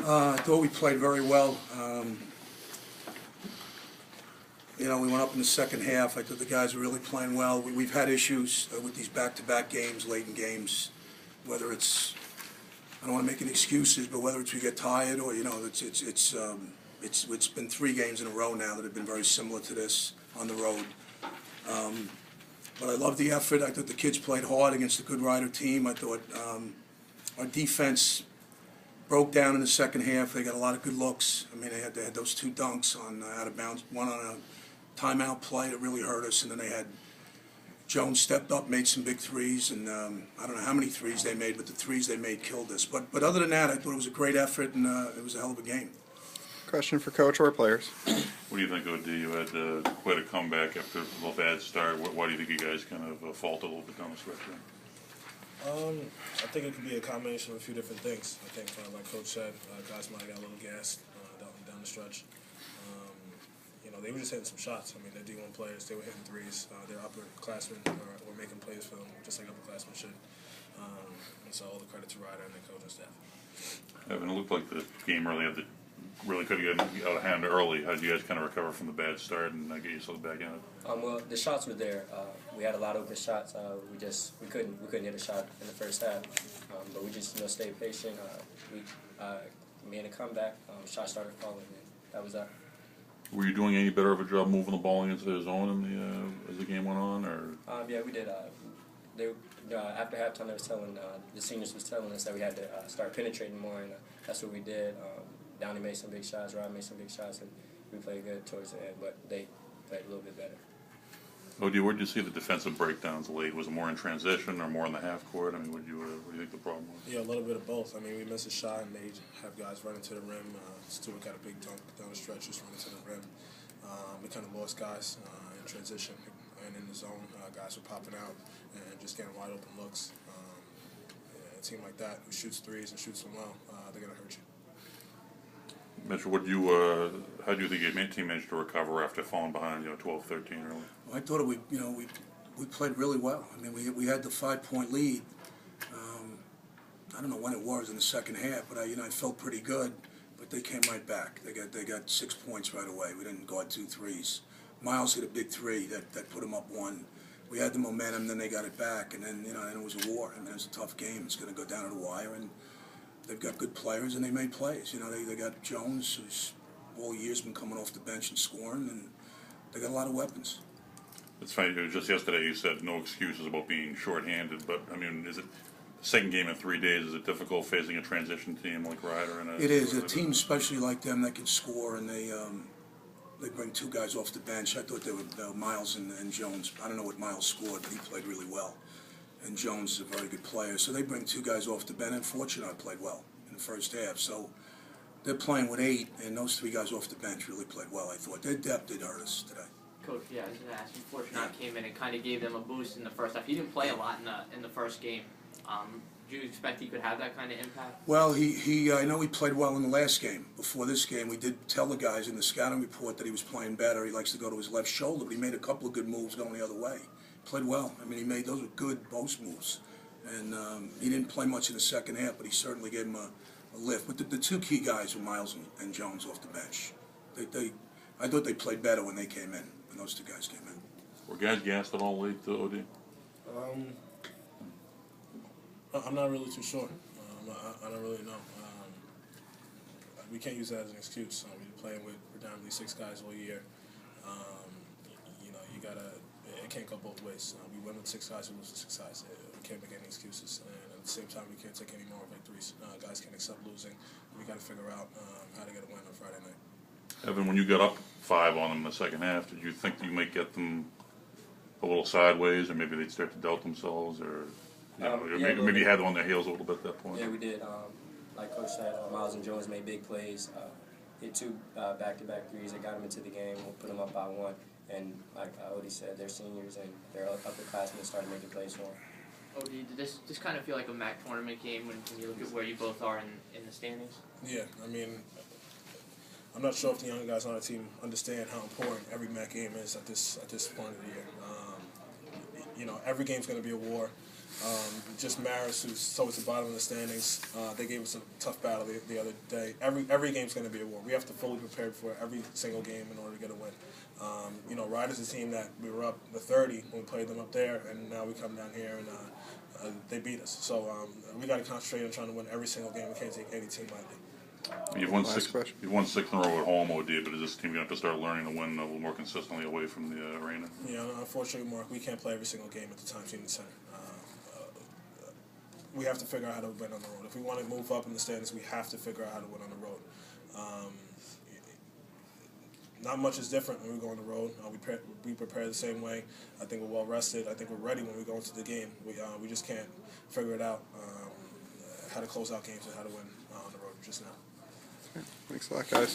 I thought we played very well. We went up in the second half. I thought the guys were really playing well. We've had issues with these back-to-back games, late in games, whether it's, I don't want to make any excuses, but whether it's we get tired or, it's been 3 games in a row now that have been very similar to this on the road. But I love the effort. I thought the kids played hard against a good Rider team. I thought our defense broke down in the second half. They got a lot of good looks. I mean, they had those 2 dunks on out of bounds, one on a timeout play that really hurt us, and then they had Jones stepped up, made some big threes, and I don't know how many threes they made, but the threes they made killed us. But other than that, I thought it was a great effort, and it was a hell of a game. Question for coach or players. What do you think, OD? You had quite a comeback after a bad start. Why do you think you guys kind of faltered a little bit down the stretch there? I think it could be a combination of a few different things. I think, like Coach said, guys might have got a little gassed down the stretch. They were just hitting some shots. I mean, they're D1 players. They were hitting threes. They're upperclassmen were making plays for them, just like upperclassmen should. And so all the credit to Ryder and their coaching staff. Evan, it looked like the game really could have gotten out of hand early. How did you guys kind of recover from the bad start and get yourself back in it? Well, the shots were there. We had a lot of open shots. We couldn't hit a shot in the first half. But we just stayed patient. We made a comeback. Shots started falling, and that was that. Were you doing any better of a job moving the ball into the zone as the game went on, or? Yeah, we did. After halftime, the seniors was telling us that we had to start penetrating more, and that's what we did. Downey made some big shots, Rob made some big shots, and we played good towards the end, but they played a little bit better. OD, where did you see the defensive breakdowns late? Was it more in transition or more in the half court? I mean, what do you think the problem was? Yeah, a little bit of both. I mean, we missed a shot, and they have guys running to the rim. Stewart got a big dunk down the stretch, just running to the rim. We kind of lost guys in transition and in the zone. Guys were popping out and just getting wide open looks. A team like that who shoots threes and shoots them well, they're going to hurt you. Mitchell, how do you think your team managed to recover after falling behind, 12-13 early? Well, I thought we played really well. I mean, we had the 5-point lead. I don't know when it was in the second half, but I felt pretty good. But they came right back. They got 6 points right away. We didn't guard 2 threes. Miles hit a big 3 that put them up 1. We had the momentum, then they got it back, and then then it was a war. And it was a tough game. It's going to go down to the wire, and they've got good players, and they made plays. They got Jones, who's all year's been coming off the bench and scoring, and they got a lot of weapons. It's funny, just yesterday you said no excuses about being shorthanded, but, I mean, is it the second game in 3 days? Is it difficult facing a transition team like Ryder? It is. A team especially like them that can score, and they bring 2 guys off the bench. I thought they were Miles and Jones. I don't know what Miles scored, but he played really well. And Jones is a very good player. So they bring 2 guys off the bench, and Fortunate played well in the first half. So they're playing with 8, and those 3 guys off the bench really played well, I thought. Their depth did hurt us today. Coach, I was going to ask you, Fortunate came in and kind of gave them a boost in the first half. He didn't play a lot in the first game. Do you expect he could have that kind of impact? Well, I know he played well in the last game. Before this game, we did tell the guys in the scouting report that he was playing better. He likes to go to his left shoulder, but he made a couple of good moves going the other way. Played well. I mean, those were good post moves. And he didn't play much in the second half, but he certainly gave him a lift. But the 2 key guys were Miles and Jones off the bench. I thought they played better when they came in, when those 2 guys came in. Were guys gassed at all late, OD? I'm not really too sure. I don't really know. We can't use that as an excuse. We've been playing with predominantly 6 guys all year. It can't go both ways. We win with 6 guys, we lose with 6 guys. We can't make any excuses. And at the same time, we can't take any more victories. Guys can't accept losing. We got to figure out how to get a win on Friday night. Evan, when you got up 5 on them in the second half, did you think you might get them a little sideways, or maybe they'd start to doubt themselves, or maybe you had them on their heels a little bit at that point? Yeah, we did. Like Coach said, Miles and Jones made big plays. Hit 2 back-to-back threes that got them into the game. We'll put them up by 1. And like Odie said, they're seniors and they're upperclassmen started making plays for them. Odie, did this just kind of feel like a MAC tournament game when you look at where you both are in the standings? Yeah, I mean, I'm not sure if the young guys on our team understand how important every MAC game is at this point of the year. Every game's going to be a war. Just Maris, who's towards the bottom of the standings, they gave us a tough battle the other day. Every game's going to be a war. We have to fully prepare for every single game in order to get a win. Riders is a team that we were up the 30 when we played them up there, and now we come down here and they beat us. So we got to concentrate on trying to win every single game. We can't take any team lightly. You've won Last six. question. You've won 6 in a row at home, OD. But is this team going to have to start learning to win a little more consistently away from the arena? Unfortunately, Mark, we can't play every single game at the Time Siena Center. We have to figure out how to win on the road. If we want to move up in the standings, we have to figure out how to win on the road. Not much is different when we go on the road. We prepare the same way. I think we're well rested. I think we're ready when we go into the game. We just can't figure it out how to close out games and how to win on the road just now. Thanks a lot, guys.